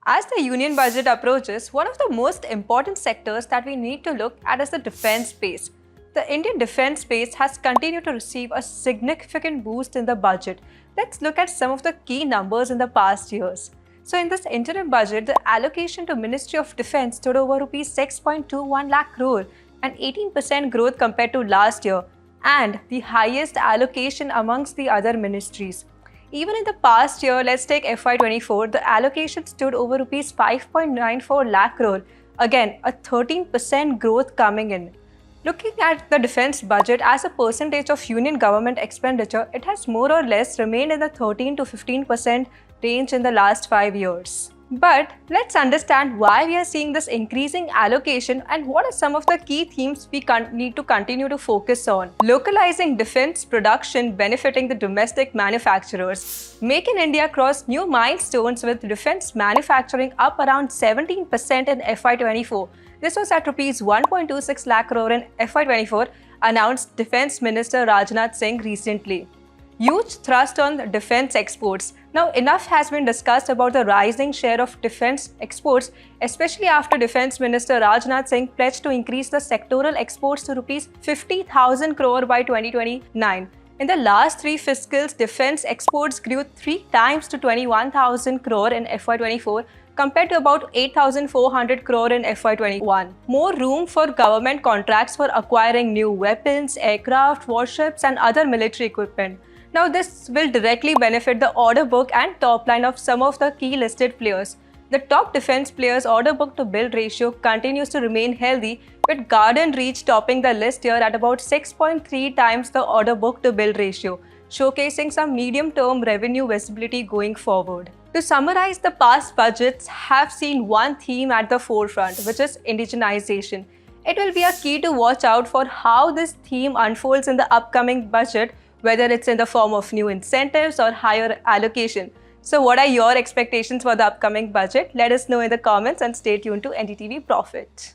As the union budget approaches, one of the most important sectors that we need to look at is the defense space. The Indian defense space has continued to receive a significant boost in the budget. Let's look at some of the key numbers in the past years. So in this interim budget, the allocation to Ministry of Defence stood over Rs 6.21 lakh crore, an 18% growth compared to last year, and the highest allocation amongst the other ministries. Even in the past year, let's take FY24, the allocation stood over Rs 5.94 lakh crore, again a 13% growth coming in. Looking at the defense budget as a percentage of union government expenditure, it has more or less remained in the 13 to 15% range in the last 5 years. But let's understand why we are seeing this increasing allocation and what are some of the key themes we need to continue to focus on. Localizing defense production benefiting the domestic manufacturers. Make in India crossed new milestones with defense manufacturing up around 17% in FY24. This was at Rs 1.26 lakh crore in FY24, announced Defence Minister Rajnath Singh recently. Huge thrust on defense exports. Now, enough has been discussed about the rising share of defense exports, especially after Defence Minister Rajnath Singh pledged to increase the sectoral exports to Rs 50,000 crore by 2029. In the last 3 fiscals, defense exports grew 3 times to 21,000 crore in FY24 compared to about 8,400 crore in FY21. More room for government contracts for acquiring new weapons, aircraft, warships and other military equipment. Now, this will directly benefit the order book and top line of some of the key listed players. The top defense players' order book to bill ratio continues to remain healthy, with Garden Reach topping the list here at about 6.3 times the order book to bill ratio, showcasing some medium-term revenue visibility going forward. To summarize, the past budgets have seen one theme at the forefront, which is indigenization. It will be a key to watch out for how this theme unfolds in the upcoming budget, whether it's in the form of new incentives or higher allocation. So what are your expectations for the upcoming budget? Let us know in the comments and stay tuned to NDTV Profit.